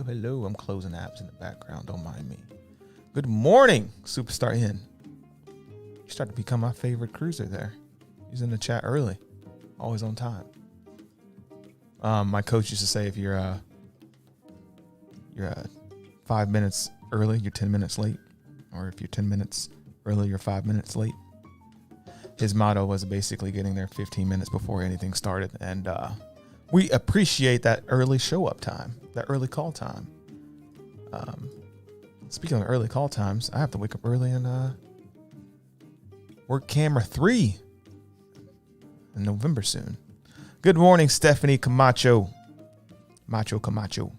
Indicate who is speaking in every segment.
Speaker 1: Hello. I'm closing apps in the background. Don't mind me. Good morning, Superstar N. You start to become my favorite cruiser there. He's in the chat early. Always on time. My coach used to say if you're 5 minutes early, you're 10 minutes late. Or if you're 10 minutes early, you're 5 minutes late. His motto was basically getting there 15 minutes before anything started. And we appreciate that early show up time, that early call time. Speaking of early call times, I have to wake up early and work camera 3 in November soon. Good morning, Stephanie Camacho. Camacho.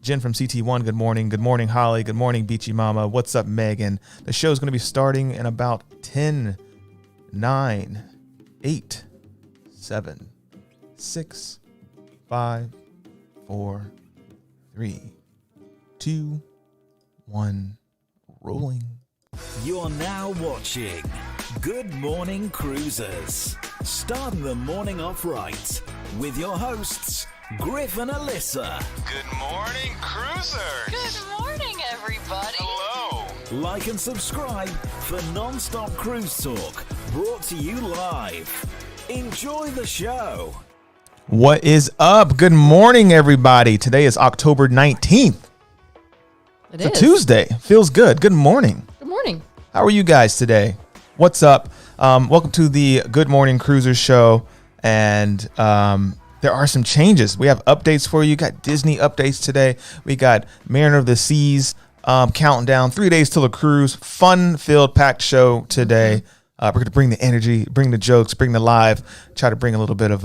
Speaker 1: Jen from CT1, good morning. Good morning, Holly. Good morning, Beachy Mama. What's up, Megan? The show is going to be starting in about 10, 9, 8, 7, 6, 5, 4, 3, 2, 1, rolling.
Speaker 2: You're now watching Good Morning Cruisers. Starting the morning off right with your hosts, Griff and Alyssa.
Speaker 3: Good morning, cruisers.
Speaker 4: Good morning, everybody.
Speaker 3: Hello.
Speaker 2: Like and subscribe for non-stop cruise talk brought to you live. Enjoy the show.
Speaker 1: What is up? Good morning, everybody. Today is October 19th. It's a Tuesday. Feels good. Good morning.
Speaker 4: Good morning.
Speaker 1: How are you guys today? What's up? Welcome to the Good Morning Cruisers show. And there are some changes. We have updates for you. Got Disney updates today. We got Mariner of the Seas counting down 3 days till the cruise. Fun-filled, packed show today. We're going to bring the energy, bring the jokes, bring the live, try to bring a little bit of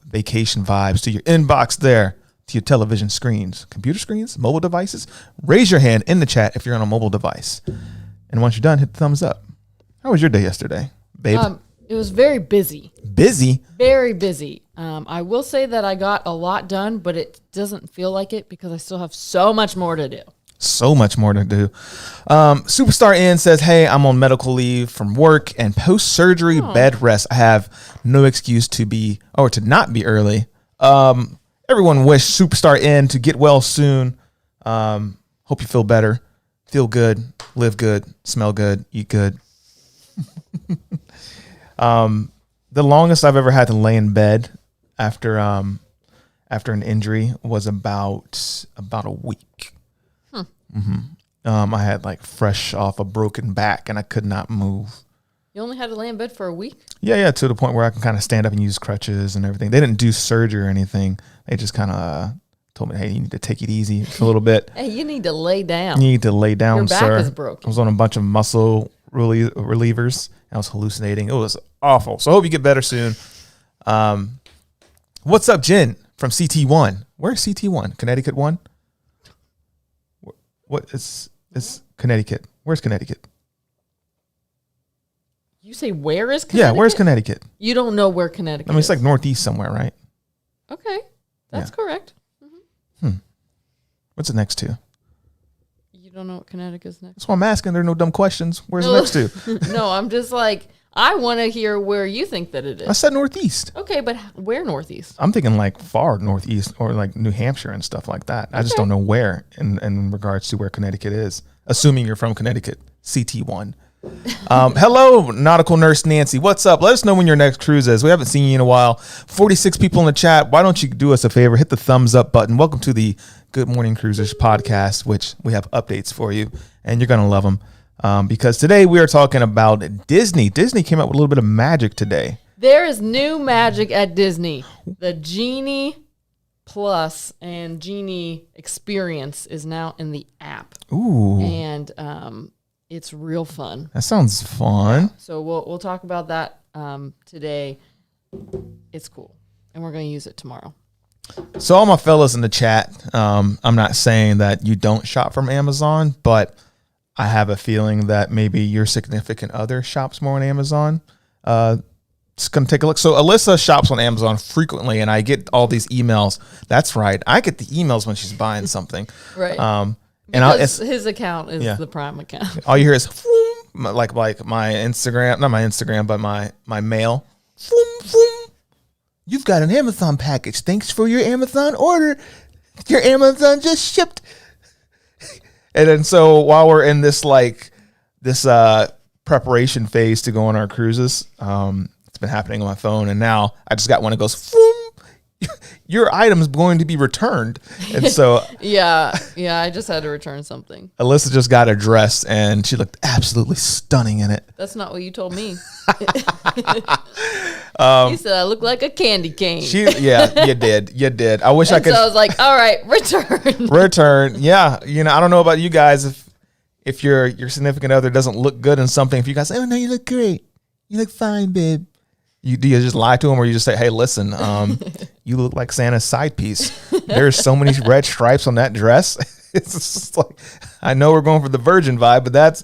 Speaker 1: vacation vibes to your inbox there, to your television screens, computer screens, mobile devices. Raise your hand in the chat if you're on a mobile device. And once you're done, hit the thumbs up. How was your day yesterday, babe?
Speaker 4: It was very busy.
Speaker 1: Busy?
Speaker 4: Very busy. I will say that I got a lot done, but it doesn't feel like it because I still have so much more to do.
Speaker 1: So much more to do. Superstar N says, hey, I'm on medical leave from work and post-surgery bed rest. I have no excuse to not be early. Everyone wish Superstar N to get well soon. Hope you feel better. Feel good. Live good. Smell good. Eat good. The longest I've ever had to lay in bed after an injury was about a week. I had fresh off a broken back and I could not move.
Speaker 4: You only had to lay in bed for a week?
Speaker 1: Yeah, to the point where I can kind of stand up and use crutches and everything. They didn't do surgery or anything. They just kind of told me, hey, you need to take it easy a little bit.
Speaker 4: Hey, you need to lay down.
Speaker 1: You need to lay down, sir.
Speaker 4: Your back is broken.
Speaker 1: I was on a bunch of muscle relievers. I was hallucinating. It was awful. So I hope you get better soon. What's up, Jen from CT1? Where's CT1? Connecticut 1? What is Connecticut? Where's Connecticut?
Speaker 4: You say where is Connecticut?
Speaker 1: Yeah, where's Connecticut?
Speaker 4: You don't know where Connecticut is.
Speaker 1: It's like northeast somewhere, right?
Speaker 4: Okay, that's correct.
Speaker 1: What's it next to?
Speaker 4: You don't know what Connecticut is next?
Speaker 1: That's why I'm asking. There are no dumb questions. Where's it next to?
Speaker 4: No, I'm just I want to hear where you think that it is.
Speaker 1: I said northeast.
Speaker 4: Okay, but where northeast?
Speaker 1: I'm thinking far northeast or New Hampshire and stuff like that. I just don't know where in regards to where Connecticut is. Assuming you're from Connecticut, CT1. Hello, nautical nurse Nancy. What's up? Let us know when your next cruise is. We haven't seen you in a while. 46 people in the chat. Why don't you do us a favor? Hit the thumbs up button. Welcome to the Good Morning Cruisers podcast, which we have updates for you, and you're going to love them. Because today we are talking about Disney. Disney came out with a little bit of magic today.
Speaker 4: There is new magic at Disney. The Genie Plus and Genie Experience is now in the app.
Speaker 1: Ooh.
Speaker 4: And it's real fun.
Speaker 1: That sounds fun.
Speaker 4: So we'll talk about that today. It's cool. And we're going to use it tomorrow.
Speaker 1: So all my fellas in the chat, I'm not saying that you don't shop from Amazon, but I have a feeling that maybe your significant other shops more on Amazon. Just going to take a look. So Alyssa shops on Amazon frequently, and I get all these emails. That's right. I get the emails when she's buying something.
Speaker 4: Right.
Speaker 1: And
Speaker 4: his account is the Prime account.
Speaker 1: All you hear is like my Instagram, not my Instagram, but my mail. You've got an Amazon package. Thanks for your Amazon order. your Amazon just shipped. And then so while we're in this preparation phase to go on our cruises, it's been happening on my phone, and now I just got one that goes, Foom! Your item's going to be returned. And so
Speaker 4: yeah, I just had to return something.
Speaker 1: Alyssa just got a dress, and she looked absolutely stunning in it.
Speaker 4: That's not what you told me. You said I look like a candy cane.
Speaker 1: Yeah, you did. I wish I could.
Speaker 4: So I was like, all right, return.
Speaker 1: Return. Yeah. I don't know about you guys. If your significant other doesn't look good in something, if you guys say, oh no, you look great. You look fine, babe. Do you just lie to them, or you just say, hey, listen, you look like Santa's side piece. There's so many red stripes on that dress. It's just like, I know we're going for the virgin vibe, but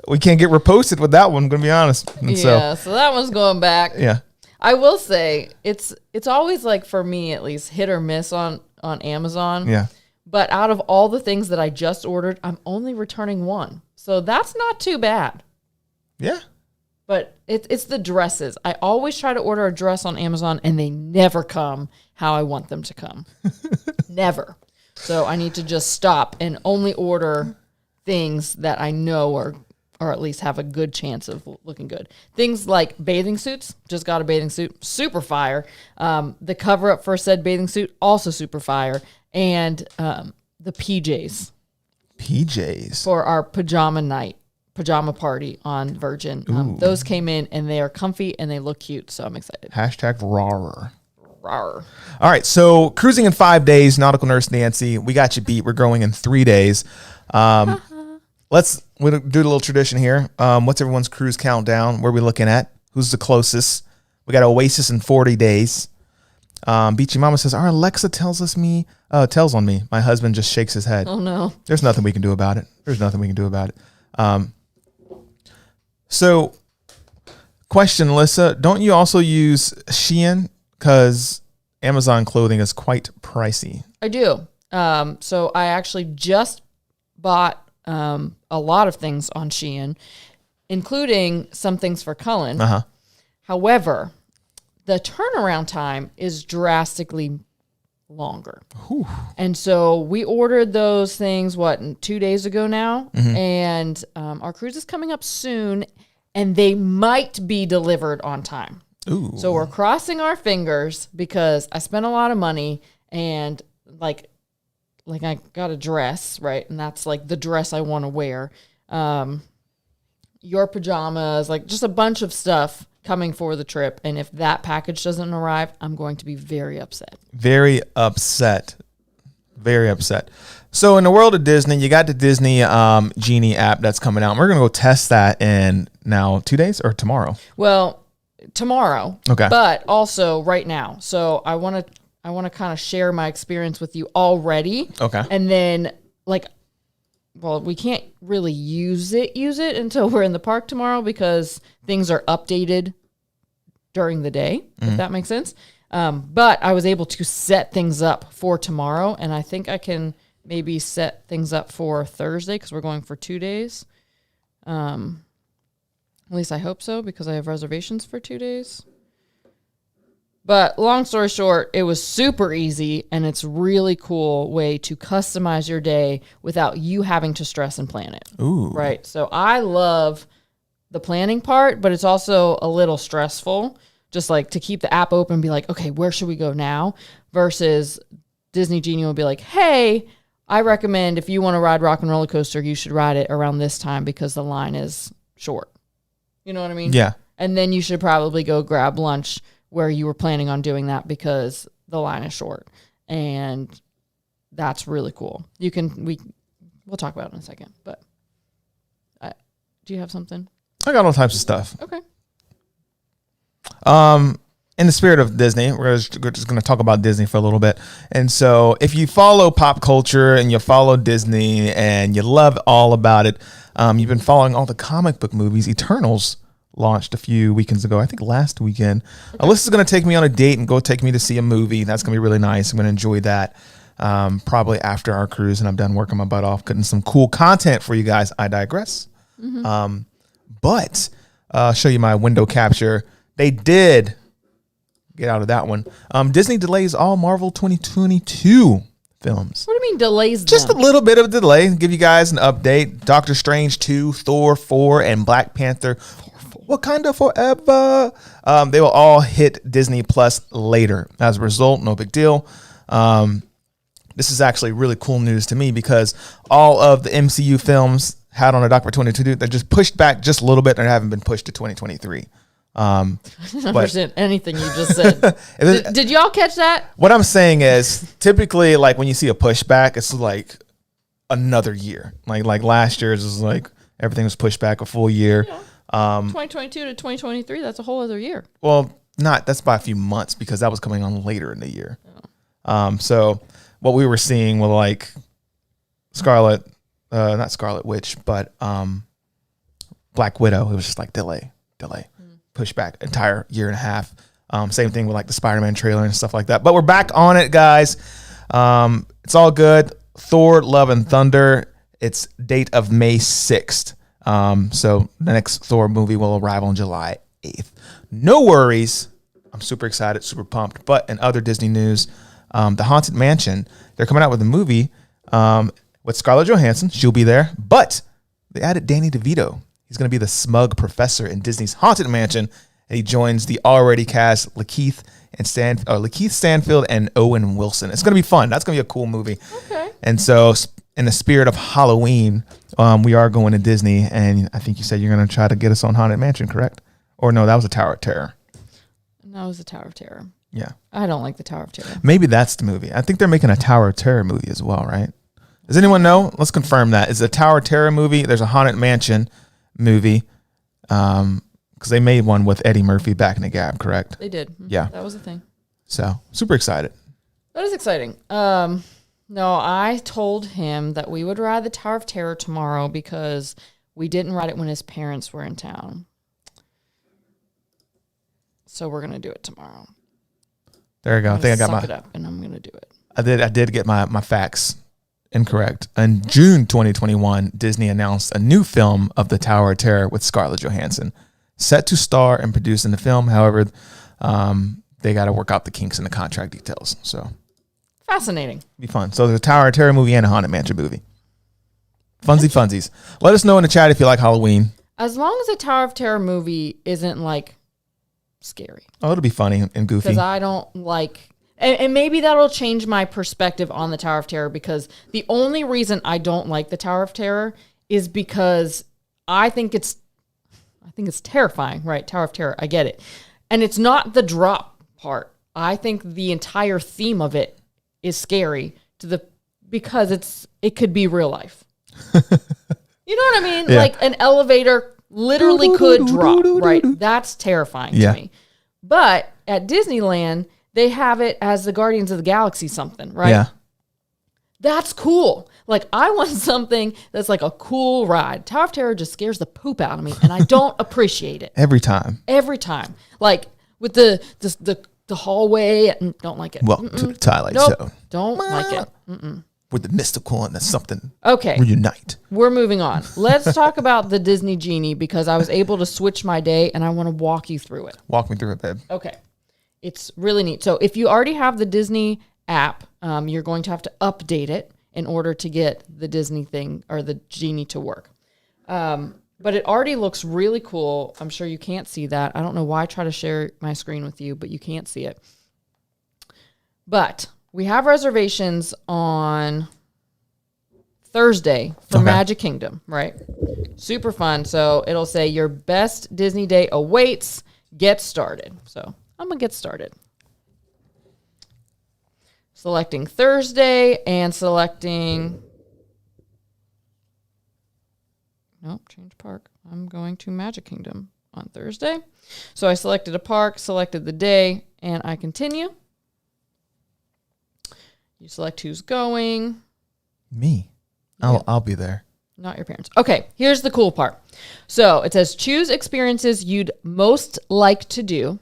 Speaker 1: we can't get reposted with that one, I'm going to be honest. And
Speaker 4: so that one's going back.
Speaker 1: Yeah.
Speaker 4: I will say it's always like, for me at least, hit or miss on Amazon.
Speaker 1: Yeah.
Speaker 4: But out of all the things that I just ordered, I'm only returning one. So that's not too bad.
Speaker 1: Yeah.
Speaker 4: But it's the dresses. I always try to order a dress on Amazon, and they never come how I want them to come. Never. So I need to just stop and only order things that I know or at least have a good chance of looking good. Things like bathing suits. Just got a bathing suit. Super fire. The cover-up for said bathing suit, also super fire. And the PJs.
Speaker 1: PJs.
Speaker 4: For our pajama party on Virgin. Those came in, and they are comfy, and they look cute, so I'm excited.
Speaker 1: Hashtag rawr.
Speaker 4: Rawr.
Speaker 1: All right, so cruising in 5 days, Nautical Nurse Nancy, we got you beat. We're going in 3 days. We'll do a little tradition here. What's everyone's cruise countdown? Where are we looking at? Who's the closest? We got Oasis in 40 days. Beachy Mama says, our Alexa tells on me. My husband just shakes his head.
Speaker 4: Oh, no.
Speaker 1: There's nothing we can do about it. So, question, Alyssa, don't you also use Shein? Because Amazon clothing is quite pricey.
Speaker 4: I do. So I actually just bought a lot of things on Shein, including some things for Cullen.
Speaker 1: Uh-huh.
Speaker 4: However, the turnaround time is drastically longer.
Speaker 1: Whew.
Speaker 4: And so we ordered those things, 2 days ago now?
Speaker 1: Mm-hmm.
Speaker 4: And our cruise is coming up soon, and they might be delivered on time.
Speaker 1: Ooh.
Speaker 4: So we're crossing our fingers, because I spent a lot of money, and like I got a dress, right? And that's like the dress I want to wear. Your pajamas, like just a bunch of stuff coming for the trip. And if that package doesn't arrive, I'm going to be very upset.
Speaker 1: Very upset. So in the world of Disney, you got the Disney Genie app that's coming out. We're going to go test that in now 2 days or tomorrow.
Speaker 4: Well, tomorrow.
Speaker 1: Okay.
Speaker 4: But also right now. So I want to kind of share my experience with you already.
Speaker 1: Okay.
Speaker 4: And then we can't really use it until we're in the park tomorrow, because things are updated during the day, if that makes sense. But I was able to set things up for tomorrow, and I think I can maybe set things up for Thursday, because we're going for 2 days. At least I hope so, because I have reservations for 2 days. But long story short, it was super easy, and it's really cool way to customize your day without you having to stress and plan it.
Speaker 1: Ooh.
Speaker 4: Right. So I love the planning part, but it's also a little stressful, just like to keep the app open and be like, okay, where should we go now? Versus Disney Genie will be like, hey, I recommend if you want to ride Rock and Roller Coaster, you should ride it around this time because the line is short. You know what I mean?
Speaker 1: Yeah.
Speaker 4: And then you should probably go grab lunch where you were planning on doing that, because the line is short. And that's really cool. We'll talk about it in a second, but do you have something?
Speaker 1: I got all types of stuff.
Speaker 4: Okay.
Speaker 1: In the spirit of Disney, we're just going to talk about Disney for a little bit. And so if you follow pop culture and you follow Disney and you love all about it, you've been following all the comic book movies. Eternals launched a few weekends ago, I think last weekend. Okay. Alyssa's going to take me on a date and go take me to see a movie. That's going to be really nice. I'm going to enjoy that probably after our cruise, and I'm done working my butt off, getting some cool content for you guys. I digress. Mm-hmm. But I'll show you my window capture. They did get out of that one. Disney delays all Marvel 2022 films.
Speaker 4: What do you mean delays
Speaker 1: Just
Speaker 4: them?
Speaker 1: a little bit of a delay. Give you guys an update. Doctor Strange 2, Thor 4, and Black Panther Wakanda Forever. They will all hit Disney Plus later. As a result, no big deal. This is actually really cool news to me because all of the MCU films had on a dock for 2022. They're just pushed back just a little bit and haven't been pushed to 2023.
Speaker 4: I don't understand anything you just said. Did y'all catch that?
Speaker 1: What I'm saying is typically like when you see a pushback, it's like another year. Like last year's was like everything was pushed back a full year.
Speaker 4: Yeah. 2022 to 2023, that's a whole other year.
Speaker 1: Well, that's by a few months because that was coming on later in the year. So what we were seeing with like not Scarlet Witch, but Black Widow, it was just like delay, push back entire year and a half. Same thing with like the Spider-Man trailer and stuff like that. But we're back on it, guys. It's all good. Thor, Love and Thunder. It's date of May 6th. So the next Thor movie will arrive on July 8th. No worries. I'm super excited, super pumped. But in other Disney news, the Haunted Mansion, they're coming out with a movie with Scarlett Johansson. She'll be there. But they added Danny DeVito. He's going to be the smug professor in Disney's Haunted Mansion. And he joins the already cast Lakeith Stanfield and Owen Wilson. It's going to be fun. That's going to be a cool movie.
Speaker 4: Okay.
Speaker 1: And so in the spirit of Halloween, we are going to Disney. And I think you said you're going to try to get us on Haunted Mansion, correct? Or no, that was a Tower of Terror.
Speaker 4: That was the Tower of Terror.
Speaker 1: Yeah.
Speaker 4: I don't like the Tower of Terror.
Speaker 1: Maybe that's the movie. I think they're making a Tower of Terror movie as well, right? Does anyone know? Let's confirm that. It's a Tower of Terror movie. There's a Haunted Mansion movie. Because they made one with Eddie Murphy back in the Gap, correct?
Speaker 4: They did.
Speaker 1: Yeah.
Speaker 4: That was the thing.
Speaker 1: So, super excited.
Speaker 4: That is exciting. No, I told him that we would ride the Tower of Terror tomorrow because we didn't ride it when his parents were in town. So we're going to do it tomorrow.
Speaker 1: There you go. I think I got
Speaker 4: it up and I'm going to do it.
Speaker 1: I did get my facts incorrect. In June 2021, Disney announced a new film of the Tower of Terror with Scarlett Johansson, set to star and produce in the film. However, they got to work out the kinks in the contract details. So
Speaker 4: fascinating.
Speaker 1: Be fun. So there's a Tower of Terror movie and a Haunted Mansion movie. Funsies. Let us know in the chat if you like Halloween.
Speaker 4: As long as a Tower of Terror movie isn't like scary.
Speaker 1: Oh, it'll be funny and goofy.
Speaker 4: Because I don't like, and maybe that'll change my perspective on the Tower of Terror, because the only reason I don't like the Tower of Terror is because I think it's terrifying, right? Tower of Terror, I get it. And it's not the drop part. I think the entire theme of it is scary because it could be real life. You know what I mean?
Speaker 1: Yeah.
Speaker 4: Like an elevator literally could drop, right? That's terrifying to me. But at Disneyland, they have it as the Guardians of the Galaxy something, right?
Speaker 1: Yeah.
Speaker 4: That's cool. Like, I want something that's like a cool ride. Tower of Terror just scares the poop out of me, and I don't appreciate it.
Speaker 1: Every time.
Speaker 4: Like, with the hallway, don't like it.
Speaker 1: Welcome to the Twilight Zone.
Speaker 4: Don't like it.
Speaker 1: With the mystical and the something.
Speaker 4: Okay.
Speaker 1: Reunite.
Speaker 4: We're moving on. Let's talk about the Disney Genie, because I was able to switch my day, and I want to walk you through it.
Speaker 1: Walk me through it, babe.
Speaker 4: Okay. It's really neat. So if you already have the Disney app, you're going to have to update it in order to get the Disney thing or the Genie to work. But it already looks really cool. I'm sure you can't see that. I don't know why I try to share my screen with you, but you can't see it. But we have reservations on Thursday for Magic Kingdom, right? Super fun. So it'll say your best Disney day awaits. Get started. So I'm going to get started. Selecting Thursday and selecting... Nope, change park. I'm going to Magic Kingdom on Thursday. So I selected a park, selected the day, and I continue. You select who's going.
Speaker 1: Me. I'll be there.
Speaker 4: Not your parents. Okay, here's the cool part. So it says choose experiences you'd most like to do.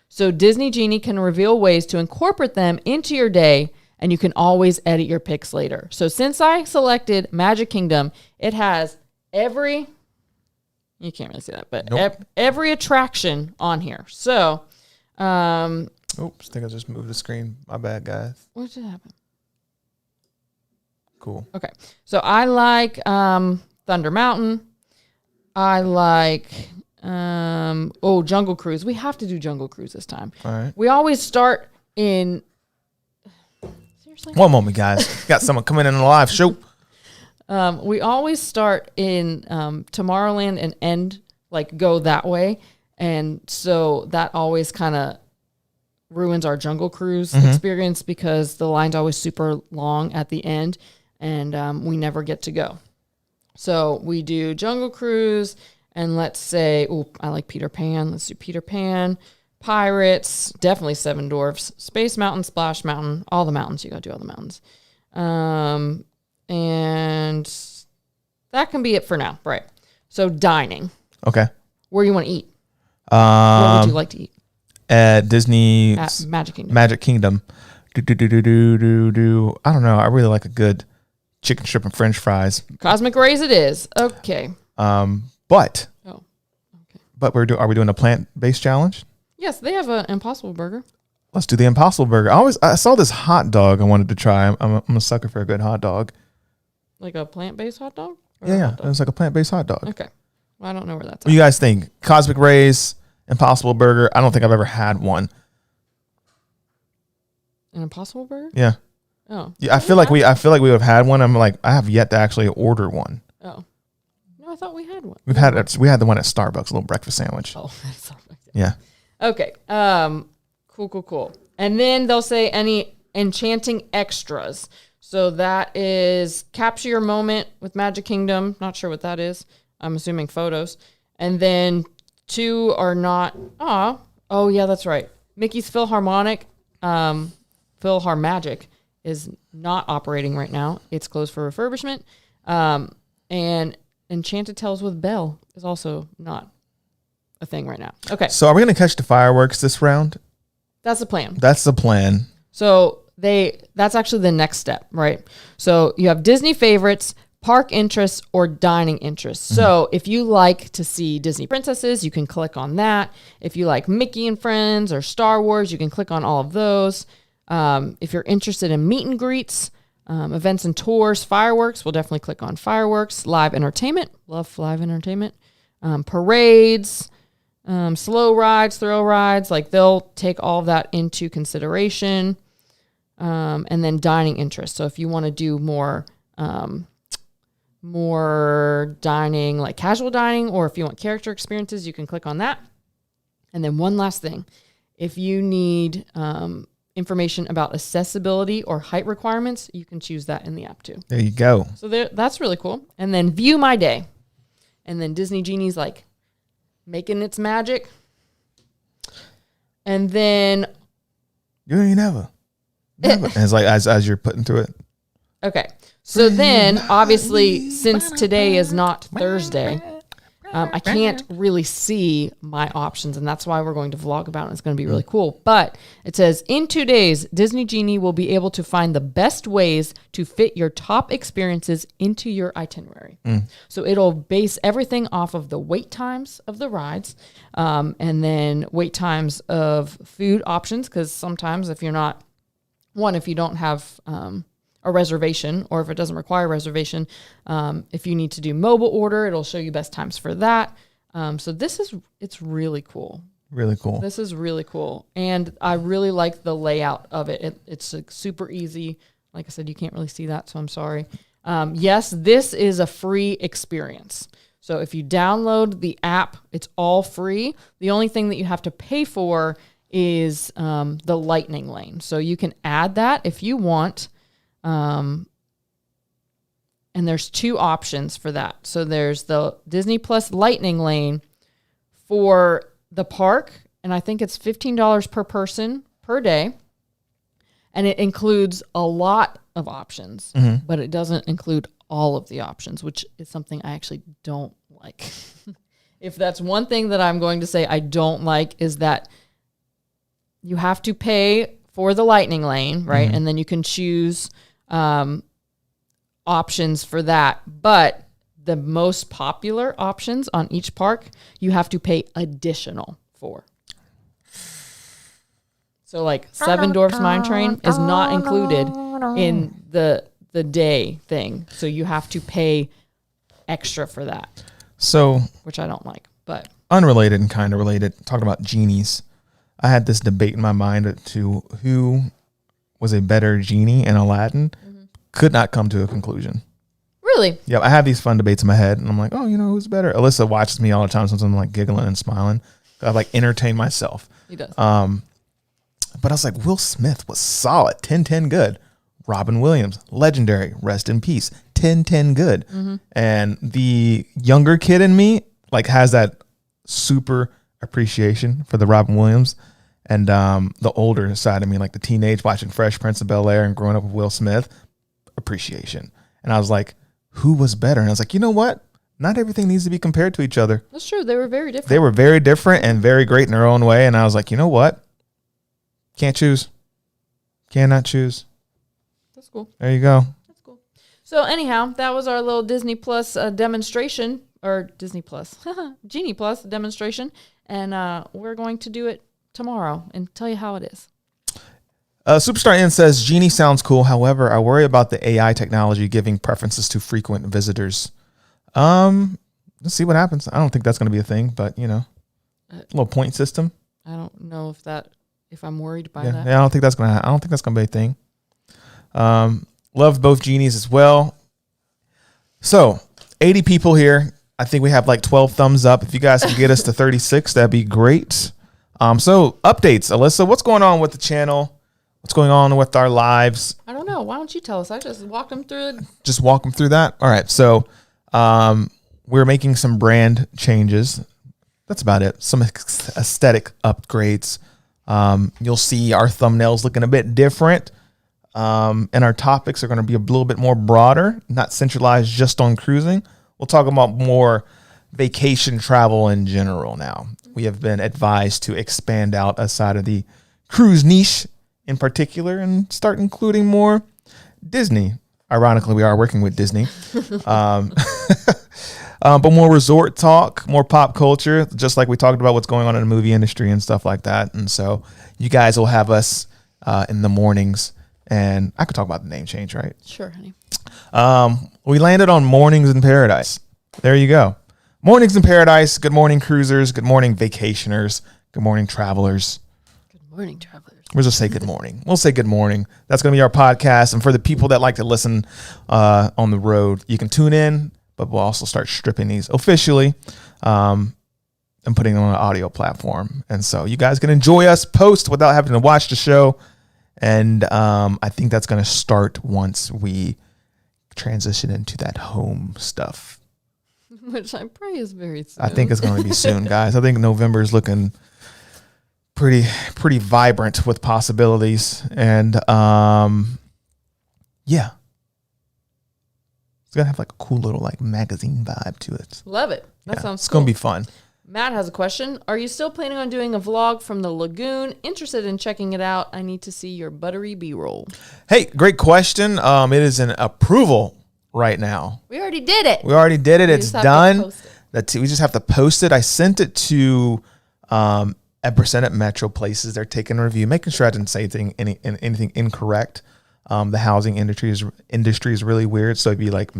Speaker 4: So Disney Genie can reveal ways to incorporate them into your day, and you can always edit your picks later. So since I selected Magic Kingdom, it has every, you can't really see that, but every attraction on here. So,
Speaker 1: oops, I think I just moved the screen. My bad, guys.
Speaker 4: what did happen?
Speaker 1: Cool.
Speaker 4: Okay. So I like Thunder Mountain. I like Jungle Cruise. We have to do Jungle Cruise this time.
Speaker 1: All right.
Speaker 4: We always start in seriously?
Speaker 1: One moment, guys. Got someone coming in on the live show.
Speaker 4: We always start in Tomorrowland and end go that way. And so that always kind of ruins our Jungle Cruise experience because the line's always super long at the end and we never get to go. So we do Jungle Cruise and let's say, I like Peter Pan. Let's do Peter Pan, Pirates, definitely Seven Dwarfs, Space Mountain, Splash Mountain, all the mountains. You got to do all the mountains. And that can be it for now. Right. So dining.
Speaker 1: Okay.
Speaker 4: Where do you want to eat? Where would you like to eat?
Speaker 1: At Disney
Speaker 4: At Magic Kingdom.
Speaker 1: Magic Kingdom. I don't know. I really like a good chicken strip and French fries.
Speaker 4: Cosmic Rays it is. Okay.
Speaker 1: But are we doing a plant-based challenge?
Speaker 4: Yes, they have an Impossible Burger.
Speaker 1: Let's do the Impossible Burger. I saw this hot dog I wanted to try. I'm a sucker for a good hot dog.
Speaker 4: Like a plant-based hot dog?
Speaker 1: Yeah. It was like a plant-based hot dog.
Speaker 4: Okay. Well, I don't know where that's at.
Speaker 1: What do you guys think? Cosmic Rays, Impossible Burger. I don't think I've ever had one.
Speaker 4: An Impossible Burger?
Speaker 1: Yeah.
Speaker 4: Oh.
Speaker 1: Yeah, I feel like we have had one. I'm like, I have yet to actually order one.
Speaker 4: Oh. No, I thought we had one.
Speaker 1: We had the one at Starbucks, a little breakfast sandwich.
Speaker 4: Oh, that's Starbucks.
Speaker 1: Yeah.
Speaker 4: Okay. Cool. And then they'll say any enchanting extras. So that is capture your moment with Magic Kingdom. Not sure what that is. I'm assuming photos. And then 2 are not. Oh yeah, that's right. Mickey's Philharmonic, Philharmagic is not operating right now. It's closed for refurbishment. And Enchanted Tales with Belle is also not a thing right now. Okay.
Speaker 1: So are we going to catch the fireworks this round?
Speaker 4: That's the plan.
Speaker 1: That's the plan.
Speaker 4: So that's actually the next step, right? So you have Disney favorites, park interests, or dining interests. So if you like to see Disney princesses, you can click on that. If you like Mickey and Friends or Star Wars, you can click on all of those. If you're interested in meet and greets, events and tours, fireworks, we'll definitely click on fireworks. Live entertainment, love live entertainment. Parades, slow rides, thrill rides, they'll take all of that into consideration. And then dining interest. So if you want to do more dining, like casual dining, or if you want character experiences, you can click on that. And then one last thing, if you need information about accessibility or height requirements, you can choose that in the app too.
Speaker 1: There you go.
Speaker 4: So that's really cool. And then view my day. And then Disney Genie's making its magic. And then
Speaker 1: You ain't never. It's like as you're putting through it.
Speaker 4: Okay. So then, obviously, since today is not Thursday, I can't really see my options, and that's why we're going to vlog about it. It's going to be really cool. But it says, in 2 days, Disney Genie will be able to find the best ways to fit your top experiences into your itinerary. So it'll base everything off of the wait times of the rides, and then wait times of food options, because sometimes if you don't have a reservation, or if it doesn't require a reservation, if you need to do mobile order, it'll show you best times for that. So it's really cool.
Speaker 1: Really cool.
Speaker 4: This is really cool. And I really like the layout of it. It's super easy. Like I said, you can't really see that, so I'm sorry. Yes, this is a free experience. So if you download the app, it's all free. The only thing that you have to pay for is the lightning lane. So you can add that if you want. And there's 2 options for that. So there's the Disney Plus lightning lane for the park, and I think it's $15 per person per day. And it includes a lot of options, but it doesn't include all of the options, which is something I actually don't like. If that's one thing that I'm going to say I don't like, is that you have to pay for the lightning lane, right? And then you can choose options for that. But the most popular options on each park, you have to pay additional for. So Seven Dwarfs Mine Train is not included in the the day thing. So you have to pay extra for that.
Speaker 1: So,
Speaker 4: which I don't like, but
Speaker 1: unrelated and kind of related, talking about genies. I had this debate in my mind to who was a better genie in Aladdin. Could not come to a conclusion.
Speaker 4: Really?
Speaker 1: Yeah, I have these fun debates in my head, and I'm like, oh, who's better? Alyssa watches me all the time, sometimes I'm like giggling and smiling. I like entertain myself.
Speaker 4: He does.
Speaker 1: But I was like, Will Smith was solid, 10-10 good. Robin Williams, legendary, rest in peace, 10-10 good. And the younger kid in me like has that super appreciation for the Robin Williams, and the older side of me, like the teenage watching Fresh Prince of Bel-Air and growing up with Will Smith, appreciation. And I was like, who was better? And I was like, you know what? Not everything needs to be compared to each other.
Speaker 4: That's true. They were very different.
Speaker 1: They were very different and very great in their own way. And I was like, you know what? Can't choose. Cannot choose.
Speaker 4: That's cool.
Speaker 1: There you go.
Speaker 4: That's cool. So anyhow, that was our little Disney Plus demonstration, or Disney Plus, Genie Plus demonstration. And we're going to do it tomorrow and tell you how it is.
Speaker 1: Superstar N says, Genie sounds cool. However, I worry about the AI technology giving preferences to frequent visitors. Let's see what happens. I don't think that's going to be a thing, but a little point system.
Speaker 4: I don't know if I'm worried by
Speaker 1: Yeah,
Speaker 4: that.
Speaker 1: I don't think that's going to be a thing. Love both genies as well. So 80 people here. I think we have like 12 thumbs up. If you guys can get us to 36, that'd be great. So updates, Alyssa, what's going on with the channel? What's going on with our lives?
Speaker 4: I don't know. Why don't you tell us? I just walked them through it.
Speaker 1: Just walk them through that. All right. So, we're making some brand changes. That's about it. Some aesthetic upgrades. You'll see our thumbnails looking a bit different. And our topics are going to be a little bit more broader, not centralized just on cruising. We'll talk about more vacation travel in general now. We have been advised to expand out aside of the cruise niche in particular and start including more Disney. Ironically, we are working with Disney. But more resort talk, more pop culture, just like we talked about what's going on in the movie industry and stuff like that. And so you guys will have us in the mornings, and I could talk about the name change, right?
Speaker 4: Sure, honey.
Speaker 1: We landed on Mornings in Paradise. There you go. Mornings in Paradise. Good morning, cruisers. Good morning, vacationers. Good morning, travelers.
Speaker 4: Good morning, travelers.
Speaker 1: We'll just say good morning. We'll say good morning. That's going to be our podcast. And for the people that like to listen on the road, you can tune in, but we'll also start stripping these officially and putting them on an audio platform. And so you guys can enjoy us post without having to watch the show. And I think that's going to start once we transition into that home stuff.
Speaker 4: Which I pray is very soon.
Speaker 1: I think it's going to be soon, guys. I think November is looking pretty vibrant with possibilities. And yeah. It's going to have like a cool little like magazine vibe to it.
Speaker 4: Love it. That sounds
Speaker 1: It's
Speaker 4: cool.
Speaker 1: going to be fun.
Speaker 4: Matt has a question. Are you still planning on doing a vlog from the lagoon? Interested in checking it out. I need to see your buttery B-roll.
Speaker 1: Hey, great question. It is in approval right now.
Speaker 4: We already did it.
Speaker 1: We already did it. It's
Speaker 4: just have to
Speaker 1: done.
Speaker 4: post it.
Speaker 1: We just have to post it. I sent it to Eppercent at Metro Places. They're taking a review, making sure I didn't say anything incorrect. The housing industry is really weird. So if you like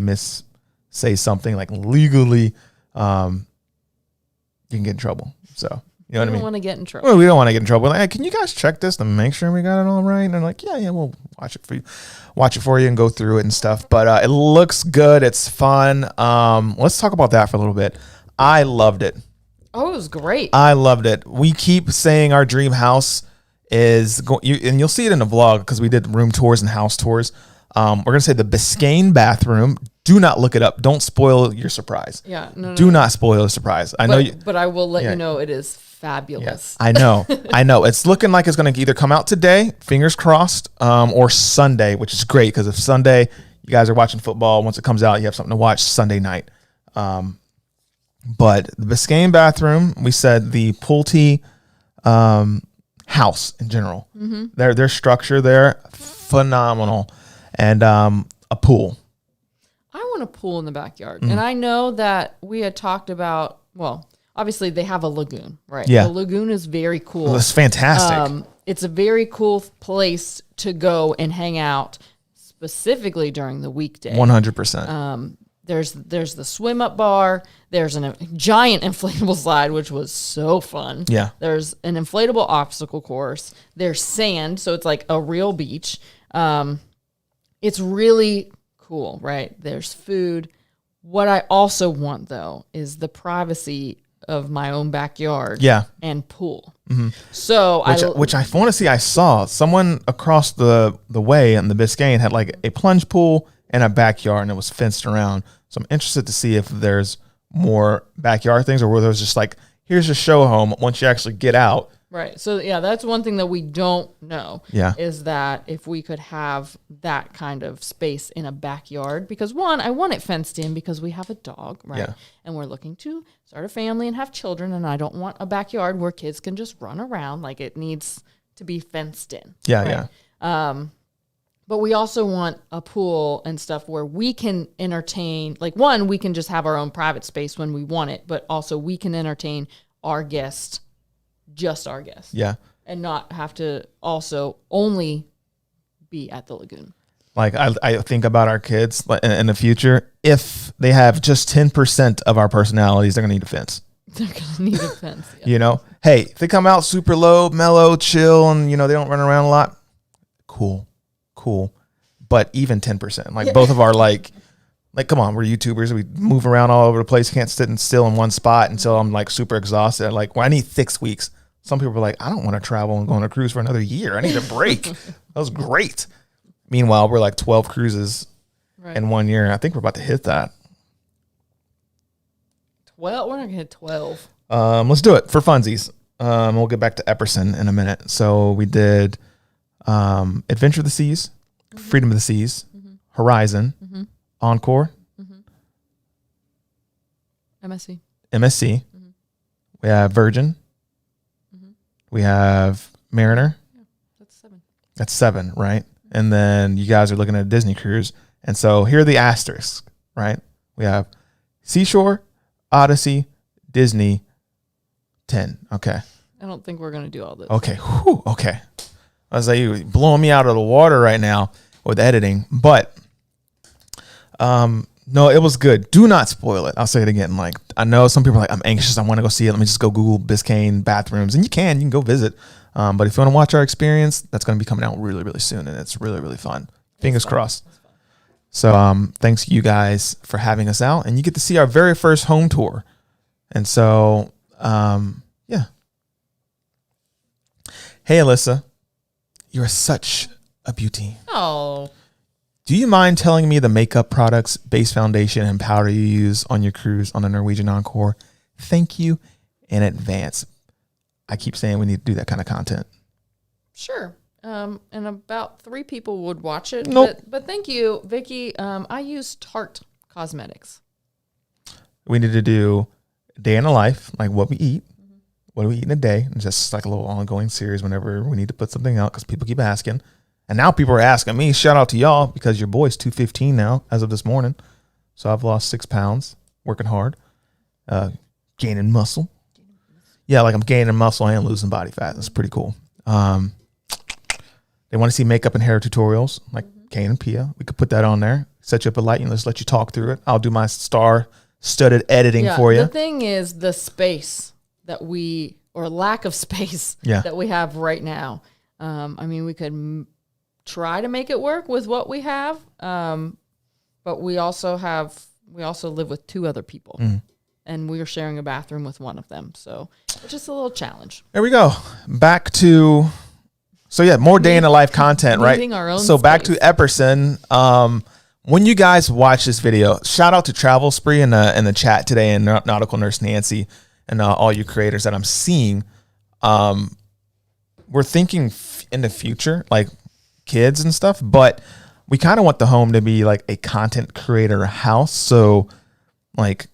Speaker 1: say something like legally, you can get in trouble. So you know what I mean?
Speaker 4: We don't want to get in trouble.
Speaker 1: Well, we don't want to get in trouble. Like, hey, can you guys check this to make sure we got it all right? And they're like, yeah, we'll watch it for you and go through it and stuff. But it looks good. It's fun. Let's talk about that for a little bit. I loved it.
Speaker 4: Oh, it was great.
Speaker 1: I loved it. We keep saying our dream house is and you'll see it in the vlog because we did room tours and house tours. We're gonna say the Biscayne bathroom. Do not look it up. Don't spoil your surprise.
Speaker 4: Yeah, no.
Speaker 1: Do not spoil the surprise. I know you.
Speaker 4: But I will let you know it is fabulous.
Speaker 1: I know. It's looking like it's going to either come out today, fingers crossed, or Sunday, which is great because if Sunday you guys are watching football, once it comes out, you have something to watch Sunday night. But the Biscayne bathroom, we said the Pulte house in general, their structure there, phenomenal, and a pool.
Speaker 4: I want a pool in the backyard. And I know that we had talked about, well, obviously they have a lagoon, right?
Speaker 1: Yeah.
Speaker 4: The lagoon is very cool.
Speaker 1: It's fantastic.
Speaker 4: It's a very cool place to go and hang out, specifically during the weekday.
Speaker 1: 100%.
Speaker 4: There's the swim up bar. There's a giant inflatable slide, which was so fun.
Speaker 1: Yeah.
Speaker 4: There's an inflatable obstacle course. There's sand, so it's like a real beach. It's really cool, right? There's food. What I also want, though, is the privacy of my own backyard.
Speaker 1: Yeah.
Speaker 4: And pool. Mm-hmm. So
Speaker 1: which I want to see. I saw someone across the way in the Biscayne had like a plunge pool and a backyard, and it was fenced around. So I'm interested to see if there's more backyard things, or where there's just like, here's your show home once you actually get out.
Speaker 4: Right. So yeah, that's one thing that we don't know.
Speaker 1: Yeah.
Speaker 4: Is that if we could have that kind of space in a backyard, because one, I want it fenced in because we have a dog, right?
Speaker 1: Yeah.
Speaker 4: And we're looking to start a family and have children, and I don't want a backyard where kids can just run around. Like, it needs to be fenced in.
Speaker 1: Yeah,
Speaker 4: right?
Speaker 1: yeah.
Speaker 4: But we also want a pool and stuff where we can entertain, like, one, we can just have our own private space when we want it, but also we can entertain our guests, just our guests.
Speaker 1: Yeah.
Speaker 4: And not have to also only be at the lagoon.
Speaker 1: Like, I think about our kids in the future. If they have just 10% of our personalities, they're going to need a fence.
Speaker 4: They're going to need a fence. Yeah.
Speaker 1: You know? Hey, if they come out super low, mellow, chill, and, they don't run around a lot, cool. But even 10%, like, both of our, like, come on, we're YouTubers. We move around all over the place. Can't sit still in one spot until I'm like super exhausted. Like, well, I need 6 weeks. Some people are like, I don't want to travel and go on a cruise for another year. I need a break. That was great. Meanwhile, we're like 12 cruises in 1 year. I think we're about to hit that.
Speaker 4: 12? We're not going to hit 12.
Speaker 1: Let's do it for funsies. We'll get back to Epperson in a minute. So we did Adventure of the Seas, Freedom of the Seas, Horizon, Encore, MSC. We have Virgin. We have Mariner.
Speaker 4: Yeah, that's 7.
Speaker 1: That's 7, right? And then you guys are looking at a Disney cruise. And so here are the asterisks, right? We have Seashore, Odyssey, Disney, 10. Okay.
Speaker 4: I don't think we're going to do all this.
Speaker 1: Okay. Whew. Okay. I was like, you blowing me out of the water right now with editing. But no, it was good. Do not spoil it. I'll say it again. Like, I know some people are like, I'm anxious. I want to go see it. Let me just go Google Biscayne bathrooms. And you can go visit. But if you want to watch our experience, that's going to be coming out really, really soon. And it's really, really fun. Fingers crossed. So thanks you guys for having us out. And you get to see our very first home tour. And so, yeah. Hey, Alyssa, you're such a beauty.
Speaker 4: Oh.
Speaker 1: Do you mind telling me the makeup products, base foundation, and powder you use on your cruise on the Norwegian Encore? Thank you in advance. I keep saying we need to do that kind of content.
Speaker 4: Sure. And about 3 people would watch it.
Speaker 1: Nope.
Speaker 4: But thank you, Vicky. I use Tarte Cosmetics.
Speaker 1: We need to do day in the life, like what we eat. What do we eat in a day? And just like a little ongoing series whenever we need to put something out, because people keep asking. And now people are asking me. Shout out to y'all, because your boy's 215 now as of this morning. So I've lost 6 pounds, working hard, gaining muscle. Yeah, like I'm gaining muscle and losing body fat. That's pretty cool. They want to see makeup and hair tutorials, like Kane and Pia. We could put that on there. Set you up a light and let's let you talk through it. I'll do my star-studded editing for you.
Speaker 4: The thing is the space that or lack of space that we have right now. I mean, we could try to make it work with what we have, but we also live with 2 other people, and we are sharing a bathroom with one of them. So it's just a little challenge.
Speaker 1: There we go. Back to, more day in the life content, right?
Speaker 4: Our own
Speaker 1: so
Speaker 4: space.
Speaker 1: Back to Epperson. When you guys watch this video, shout out to Travel Spree in the chat today, and Nautical Nurse Nancy, and all you creators that I'm seeing. We're thinking in the future, like kids and stuff, but we kind of want the home to be like a content creator house. So like,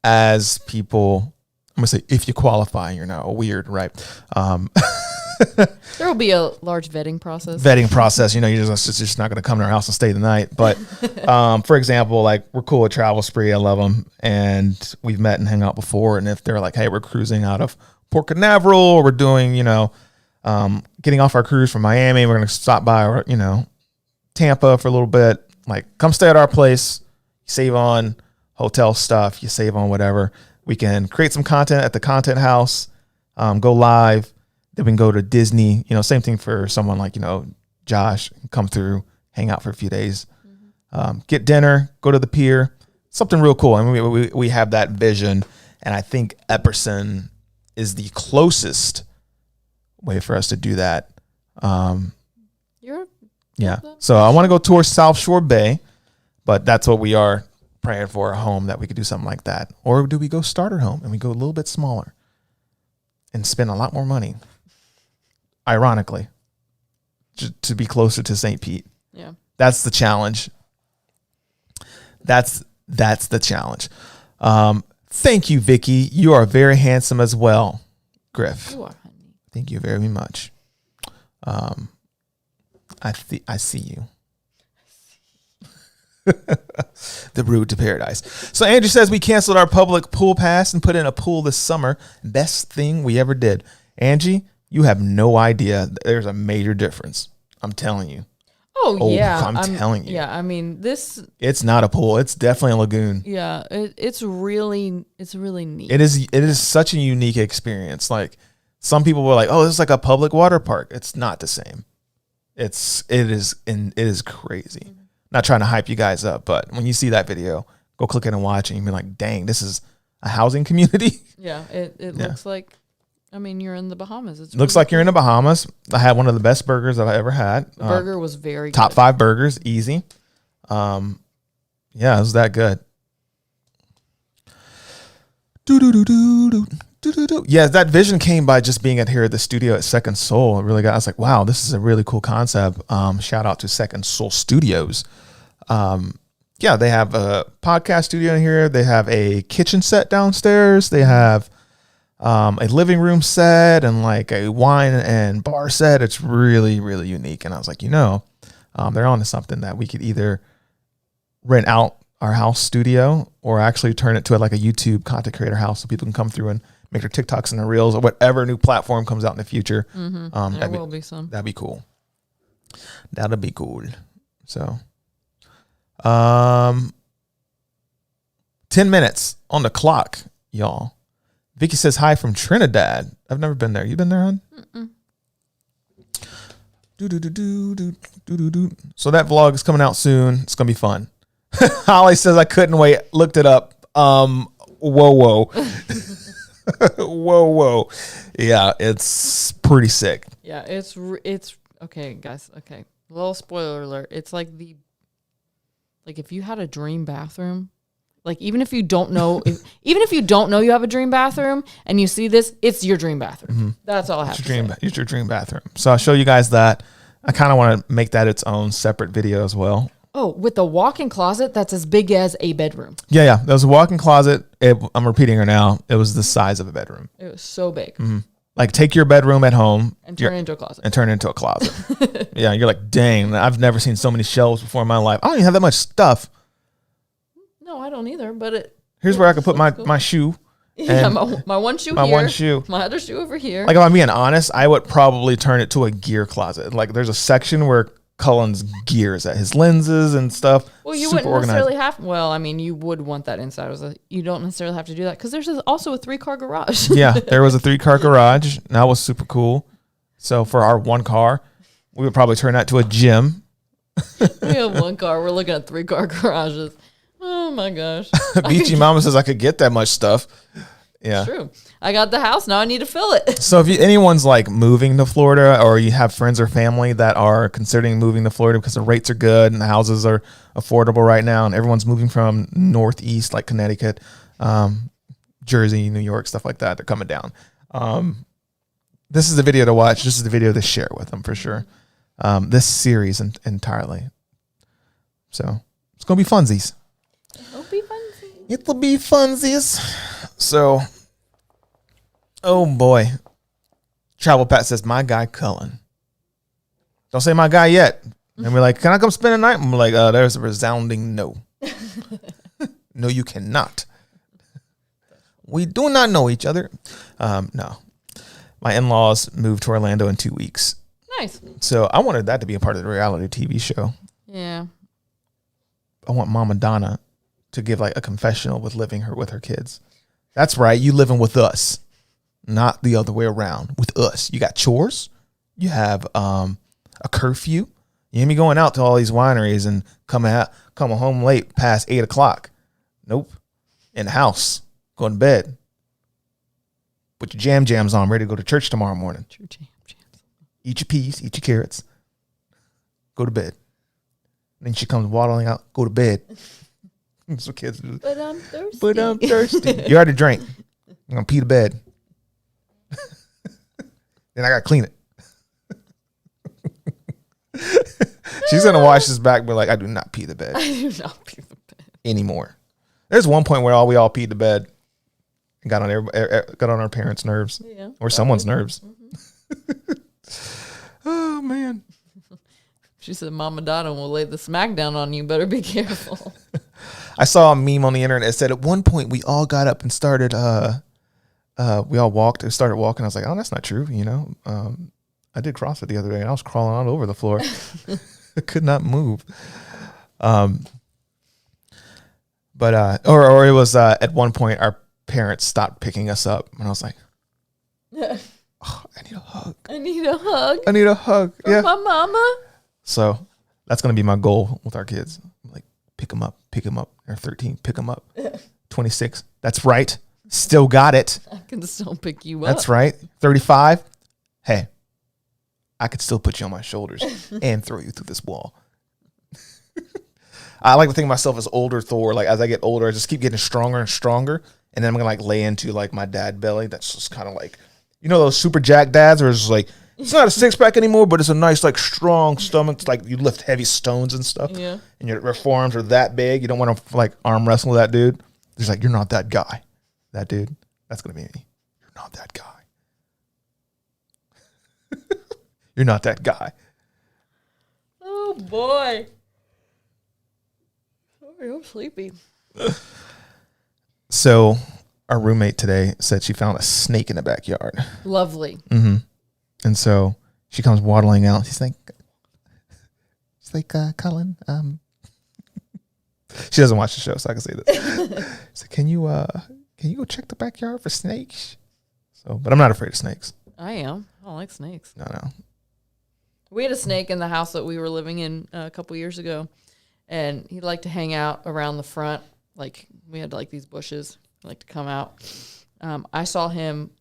Speaker 1: as people, I'm gonna say, if you qualify, you're not weird, right?
Speaker 4: There will be a large vetting process.
Speaker 1: You're just not gonna come to our house and stay the night. But for example, like, we're cool with Travel Spree. I love them, and we've met and hung out before. And if they're like, hey, we're cruising out of Port Canaveral, or we're doing, getting off our cruise from Miami, we're gonna stop by, or 10 Tampa for a little bit, like come stay at our place, save on hotel stuff, you save on whatever. We can create some content at the content house, go live. Then we can go to Disney, same thing for someone like, Josh, come through, hang out for a few days, get dinner, go to the pier, something real cool. I mean, we have that vision, and I think Epperson is the closest way for us to do that. Yeah. So I want to go tour South Shore Bay, but that's what we are praying for, a home that we could do something like that. Or do we go starter home and we go a little bit smaller and spend a lot more money, ironically, to be closer to St. Pete?
Speaker 4: Yeah.
Speaker 1: That's the challenge. That's the challenge. Thank you, Vicky. You are very handsome as well, Griff.
Speaker 4: You are, honey.
Speaker 1: Thank you very much. I see you. The road to paradise. So Andrew says we canceled our public pool pass and put in a pool this summer. Best thing we ever did. Angie, you have no idea. There's a major difference. I'm telling you.
Speaker 4: Oh yeah.
Speaker 1: I'm telling you.
Speaker 4: Yeah. I mean,
Speaker 1: it's not a pool. It's definitely a lagoon.
Speaker 4: Yeah. It's really neat.
Speaker 1: It is such a unique experience. Like some people were like, oh, this is like a public water park. It's not the same. It is crazy. Mm-hmm. Not trying to hype you guys up, but when you see that video, go click it and watch, and you'll be like, dang, this is a housing community.
Speaker 4: Yeah, it looks like, I mean, you're in the Bahamas. It
Speaker 1: looks like you're in the Bahamas. I had one of the best burgers I've ever had.
Speaker 4: The burger was very
Speaker 1: top
Speaker 4: good.
Speaker 1: 5 burgers, easy. Yeah, it was that good. Yeah, that vision came by just being here at the studio at Second Soul. I was like, wow, this is a really cool concept. Shout out to Second Soul Studios. Yeah, they have a podcast studio in here. They have a kitchen set downstairs. They have a living room set and like a wine and bar set. It's really, really unique. And I was like, they're onto something that we could either rent out our house studio or actually turn it to like a YouTube content creator house so people can come through and make their TikToks and their reels or whatever new platform comes out in the future.
Speaker 4: Mm-hmm. There will be some.
Speaker 1: That'd be cool. That'll be cool. So, 10 minutes on the clock, y'all. Vicky says hi from Trinidad. I've never been there. You been there, hon? Mm-mm. So that vlog is coming out soon. It's gonna be fun. Holly says I couldn't wait. Looked it up. Whoa. Whoa. Yeah, it's pretty sick.
Speaker 4: Yeah, it's okay, guys. Okay, little spoiler alert. It's like if you had a dream bathroom, like even if you don't know, you have a dream bathroom and you see this, it's your dream bathroom. Mm-hmm. That's all I have to say.
Speaker 1: It's your dream bathroom. So I'll show you guys that. I kind of want to make that its own separate video as well.
Speaker 4: Oh, with a walk-in closet that's as big as a bedroom.
Speaker 1: Yeah. There was a walk-in closet. I'm repeating her now. It was the size of a bedroom.
Speaker 4: It was so big.
Speaker 1: Mm-hmm. Like take your bedroom at home
Speaker 4: and turn it into a closet.
Speaker 1: Yeah, you're like, dang, I've never seen so many shelves before in my life. I don't even have that much stuff.
Speaker 4: No, I don't either. But
Speaker 1: here's where I could put my shoe.
Speaker 4: Yeah, my one shoe
Speaker 1: my
Speaker 4: here.
Speaker 1: One shoe.
Speaker 4: My other shoe over here.
Speaker 1: Like if I'm being honest, I would probably turn it to a gear closet. Like there's a section where Cullen's gears at his lenses and stuff.
Speaker 4: Well, you wouldn't necessarily have. Well, I mean, you would want that inside. You don't necessarily have to do that because there's also a 3-car garage.
Speaker 1: Yeah, there was a 3-car garage. And that was super cool. So for our 1 car, we would probably turn that to a gym.
Speaker 4: We have 1 car. We're looking at 3-car garages. Oh my gosh.
Speaker 1: Beachy Mama says I could get that much stuff. Yeah.
Speaker 4: It's true. I got the house. Now I need to fill it.
Speaker 1: So if anyone's like moving to Florida or you have friends or family that are considering moving to Florida because the rates are good and the houses are affordable right now and everyone's moving from Northeast like Connecticut, Jersey, New York, stuff like that, they're coming down. This is the video to watch. This is the video to share with them for sure. This series entirely. So it's going to be funsies. It'll be funsies. So, oh boy. Travel Pat says, my guy Cullen. Don't say my guy yet. And we're like, can I come spend a night? And we're like, there's a resounding no. No, you cannot. We do not know each other. No. My in-laws moved to Orlando in 2 weeks.
Speaker 4: Nice.
Speaker 1: So I wanted that to be a part of the reality TV show.
Speaker 4: Yeah.
Speaker 1: I want Mama Donna to give like a confessional with living her with her kids. That's right. You living with us, not the other way around. With us, you got chores. You have a curfew. You ain't be going out to all these wineries and coming home late past 8 o'clock. Nope. In the house, going to bed. Put your jams on, ready to go to church tomorrow morning. Eat your peas, eat your carrots. Go to bed. Then she comes waddling out. Go to bed. That's what kids do.
Speaker 4: But I'm thirsty.
Speaker 1: You already drank. I'm gonna pee the bed. Then I gotta clean it. She's gonna wash this back, but like, I do not pee the bed.
Speaker 4: I do not pee the bed
Speaker 1: anymore. There's one point where we all peed the bed and got on our parents' nerves, or someone's nerves. Mm-hmm. Oh man.
Speaker 4: She said, Mama Donna will lay the smack down on you. Better be careful.
Speaker 1: I saw a meme on the internet that said at one point we all got up and started, we all started walking. I was like, oh, that's not true. You know, I did CrossFit the other day and I was crawling all over the floor. I could not move. But it was at one point our parents stopped picking us up and I was like, oh, I need a hug.
Speaker 4: I need a hug.
Speaker 1: From
Speaker 4: my mama.
Speaker 1: So that's going to be my goal with our kids. Like, pick them up. They're 13, pick them up. 26, that's right. Still got it.
Speaker 4: I can still pick you up.
Speaker 1: That's right. 35, hey, I could still put you on my shoulders and throw you through this wall. I like to think of myself as older Thor. Like, as I get older, I just keep getting stronger and stronger. And then I'm going to like lay into like my dad belly. That's just kind of like, you know, those super jack dads where it's just like, it's not a six pack anymore, but it's a nice, like, strong stomach. It's like you lift heavy stones and stuff. Yeah. And your forearms are that big. You don't want to, like, arm wrestle that dude. There's like, you're not that guy. That dude. That's going to be me. You're not that guy. You're not that guy.
Speaker 4: Oh, boy. Sorry, I'm sleepy.
Speaker 1: So, our roommate today said she found a snake in the backyard.
Speaker 4: Lovely.
Speaker 1: Mm-hmm. And so she comes waddling out. She's like, Colin, she doesn't watch the show, so I can say this. She's like, can you go check the backyard for snakes? So, but I'm not afraid of snakes.
Speaker 4: I am. I don't like snakes.
Speaker 1: No.
Speaker 4: We had a snake in the house that we were living in a couple years ago, and he liked to hang out around the front. Like, we had like these bushes. He liked to come out. I saw him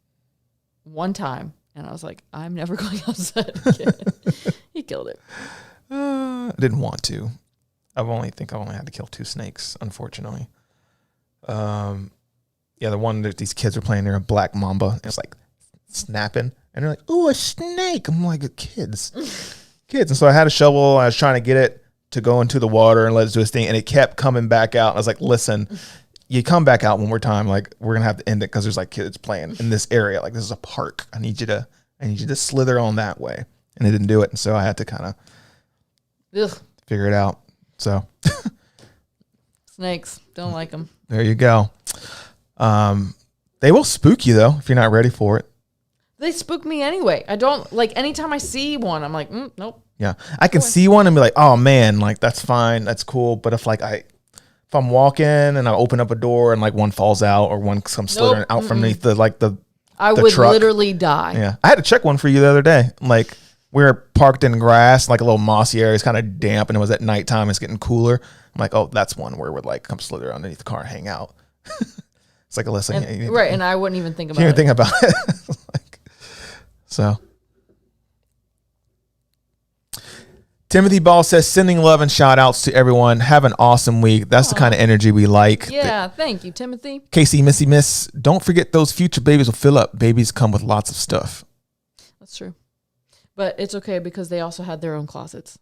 Speaker 4: one time. And I was like, I'm never going outside again. He killed it.
Speaker 1: I didn't want to. I only had to kill 2 snakes, unfortunately. The one that these kids were playing near a black mamba. And it's like snapping. And they're like, oh, a snake. I'm like, kids. And so I had a shovel. I was trying to get it to go into the water and let it do its thing. And it kept coming back out. And I was like, listen, you come back out one more time, like we're gonna have to end it because there's like kids playing in this area. Like, this is a park. I need you to slither on that way. And it didn't do it, and so I had to kind of figure it out. So
Speaker 4: snakes, don't like them.
Speaker 1: There you go. They will spook you though if you're not ready for it.
Speaker 4: They spook me anyway. I don't like anytime I see one. I'm like, nope.
Speaker 1: Yeah, I can see one and be like, oh man, like that's fine, that's cool. But if I'm walking and I open up a door and like one falls out or one comes slithering out from underneath
Speaker 4: I would
Speaker 1: truck.
Speaker 4: Literally die.
Speaker 1: Yeah. I had to check one for you the other day. Like, we were parked in grass, like a little mossy area. It's kind of damp and it was at nighttime. It's getting cooler. I'm like, oh, that's one where it would like come slither underneath the car and hang out. It's like, Alyssa.
Speaker 4: Right. And I wouldn't even think about it.
Speaker 1: You didn't think about it. So. Timothy Ball says, sending love and shout outs to everyone. Have an awesome week. That's the kind of energy we like.
Speaker 4: Yeah, thank you, Timothy.
Speaker 1: Casey, Missy Miss, don't forget those future babies will fill up. Babies come with lots of stuff.
Speaker 4: That's true. But it's okay because they also had their own closets.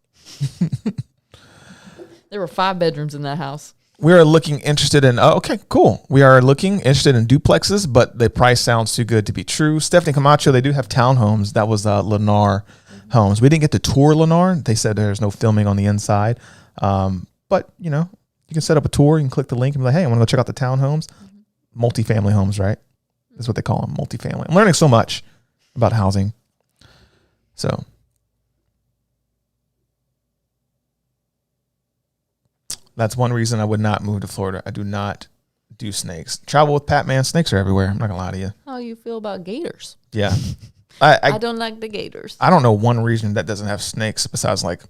Speaker 4: There were 5 bedrooms in that house.
Speaker 1: We are looking interested in, okay, cool. We are looking interested in duplexes, but the price sounds too good to be true. Stephanie Camacho, they do have townhomes. That was Lennar Homes. We didn't get to tour Lennar. They said there's no filming on the inside. But, you know, you can set up a tour. You can click the link and be like, hey, I want to go check out the townhomes. Multifamily homes, right? That's what they call them, multifamily. I'm learning so much about housing. So. That's one reason I would not move to Florida. I do not do snakes. Travel with Pat, man. Snakes are everywhere. I'm not gonna lie to you.
Speaker 4: How you feel about gators?
Speaker 1: Yeah.
Speaker 4: I don't like the gators.
Speaker 1: I don't know one region that doesn't have snakes besides like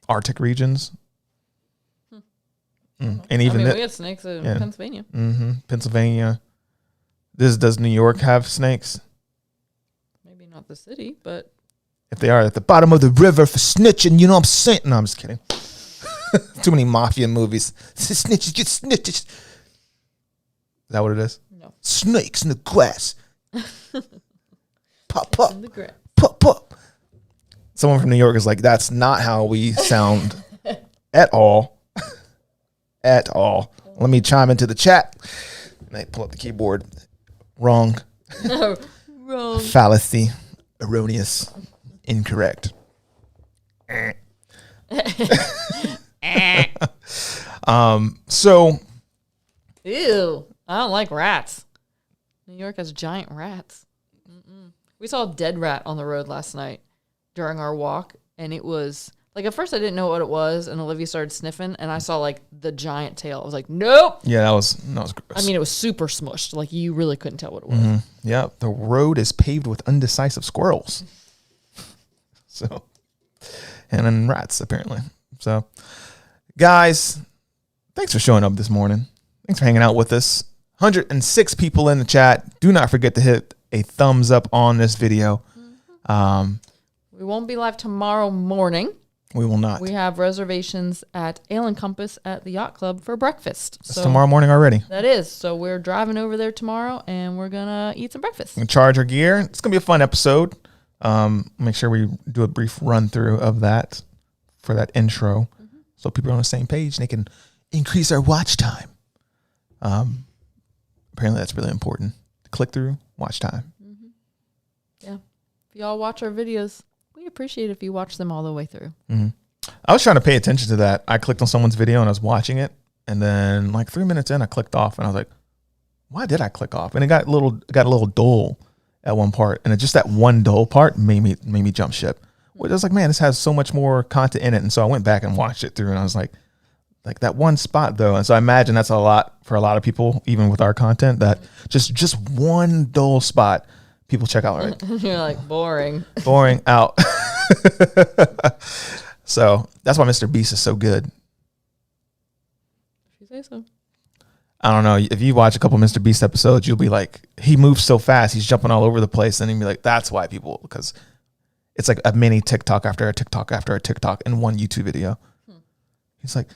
Speaker 1: Arctic regions. And even
Speaker 4: we had snakes in Pennsylvania.
Speaker 1: Pennsylvania. Does New York have snakes?
Speaker 4: Maybe not the city, but
Speaker 1: if they are at the bottom of the river for snitching, you know what I'm saying? No, I'm just kidding. Too many mafia movies. Snitches get snitches. Is that what it is?
Speaker 4: No.
Speaker 1: Snakes in the grass. Pop up.
Speaker 4: In the grass.
Speaker 1: Pop up. Someone from New York is like, that's not how we sound at all. At all. Let me chime into the chat. And I pull up the keyboard. Wrong.
Speaker 4: No, wrong.
Speaker 1: Fallacy. Erroneous. Incorrect. So.
Speaker 4: Ew. I don't like rats. New York has giant rats. We saw a dead rat on the road last night during our walk, and it was like, at first I didn't know what it was, and Olivia started sniffing, and I saw like the giant tail. I was like, nope.
Speaker 1: Yeah, that was gross.
Speaker 4: I mean, it was super smushed. Like, you really couldn't tell what it was.
Speaker 1: Yeah, the road is paved with undecisive squirrels. So, and then rats, apparently. So, guys, thanks for showing up this morning. Thanks for hanging out with us. 106 people in the chat. Do not forget to hit a thumbs up on this video.
Speaker 4: We won't be live tomorrow morning.
Speaker 1: We will not.
Speaker 4: We have reservations at Ale and Compass at the Yacht Club for breakfast.
Speaker 1: It's tomorrow morning already.
Speaker 4: That is. So we're driving over there tomorrow, and we're going to eat some breakfast.
Speaker 1: We charge our gear. It's going to be a fun episode. Make sure we do a brief run through of that for that intro, so people are on the same page and they can increase our watch time. Apparently that's really important. Click through, watch time.
Speaker 4: Yeah. If y'all watch our videos, we appreciate if you watch them all the way through.
Speaker 1: I was trying to pay attention to that. I clicked on someone's video and I was watching it, and then like 3 minutes in, I clicked off, and I was like, "Why did I click off?" And it got a little dull at one part, and just that one dull part made me jump ship. Well, I was like, "Man, this has so much more content in it," and so I went back and watched it through, and I was like that one spot though, and so I imagine that's a lot for a lot of people, even with our content. That just one dull spot, people check out. Right?
Speaker 4: You're like, boring
Speaker 1: out. So that's why Mr. Beast is so good.
Speaker 4: If you say so.
Speaker 1: I don't know. If you watch a couple Mr. Beast episodes, you'll be like, he moves so fast, he's jumping all over the place, and you'll be like, that's why people, because it's like a mini TikTok after a TikTok after a TikTok in one YouTube video. He's like,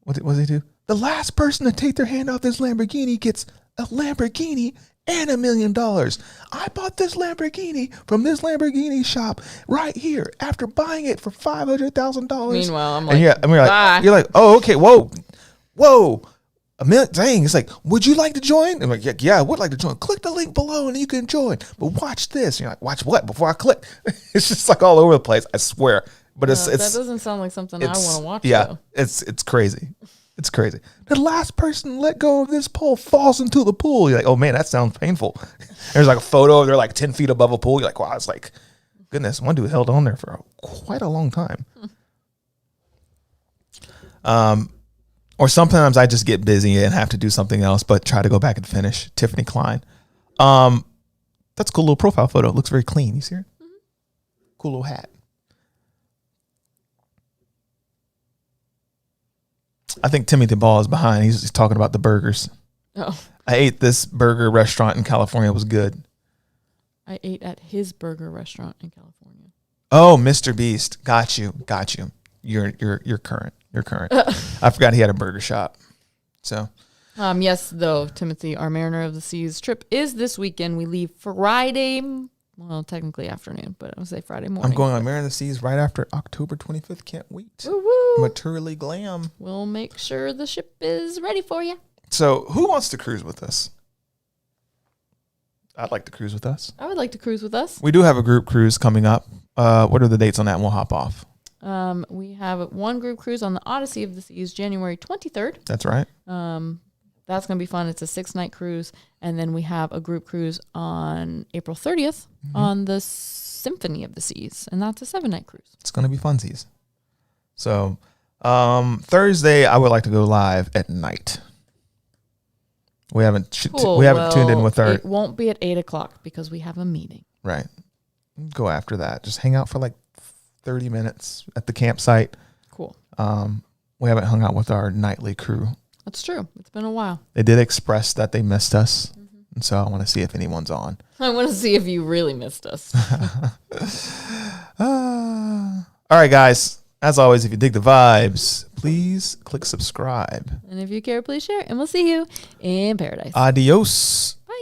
Speaker 1: what does he do? The last person to take their hand off this Lamborghini gets a Lamborghini and $1 million. I bought this Lamborghini from this Lamborghini shop right here after buying it for $500,000.
Speaker 4: Meanwhile, I'm
Speaker 1: and
Speaker 4: like,
Speaker 1: you're like, oh, okay, whoa. $1 million. Dang, it's like, would you like to join? I'm like, yeah, I would like to join. Click the link below and you can join. But watch this. And you're like, watch what? Before I click. It's just like all over the place. I swear. But it's
Speaker 4: that doesn't sound like something I want to watch.
Speaker 1: Yeah,
Speaker 4: though.
Speaker 1: it's crazy. It's crazy. The last person to let go of this pole falls into the pool. You're like, oh man, that sounds painful. There's like a photo. They're like 10 feet above a pool. You're like, wow. It's like, goodness, one dude held on there for quite a long time. Or sometimes I just get busy and have to do something else, but try to go back and finish. Tiffany Klein. That's a cool little profile photo. It looks very clean. You see it? Cool little hat. I think Timothy Ball is behind. He's talking about the burgers.
Speaker 4: Oh.
Speaker 1: I ate this burger restaurant in California. It was good.
Speaker 4: I ate at his burger restaurant in California.
Speaker 1: Oh, Mr. Beast. Got you. You're current. You're current. I forgot he had a burger shop. So.
Speaker 4: Yes, though, Timothy, our Mariner of the Seas trip is this weekend. We leave Friday. Well, technically afternoon, but I would say Friday morning.
Speaker 1: I'm going on Mariner of the Seas right after October 25th. Can't wait.
Speaker 4: Woo-woo.
Speaker 1: Maturely glam.
Speaker 4: We'll make sure the ship is ready for you.
Speaker 1: So, who wants to cruise with us? I'd like to cruise with us.
Speaker 4: I would like to cruise with us.
Speaker 1: We do have a group cruise coming up. What are the dates on that? And we'll hop off.
Speaker 4: We have one group cruise on the Odyssey of the Seas, January 23rd.
Speaker 1: That's right.
Speaker 4: That's going to be fun. It's a 6-night cruise. And then we have a group cruise on April 30th on the Symphony of the Seas. And that's a 7-night cruise.
Speaker 1: It's going to be funsies. So Thursday, I would like to go live at night. We haven't
Speaker 4: Cool.
Speaker 1: we haven't tuned in with our
Speaker 4: It won't be at 8:00 because we have a meeting.
Speaker 1: right. Go after that. Just hang out for like 30 minutes at the campsite.
Speaker 4: Cool.
Speaker 1: We haven't hung out with our nightly crew.
Speaker 4: That's true. It's been a while.
Speaker 1: They did express that they missed us, and so I want to see if anyone's on.
Speaker 4: I want to see if you really missed us.
Speaker 1: All right, guys. As always, if you dig the vibes, please click subscribe.
Speaker 4: And if you care, please share. And we'll see you in paradise.
Speaker 1: Adios.
Speaker 4: Bye.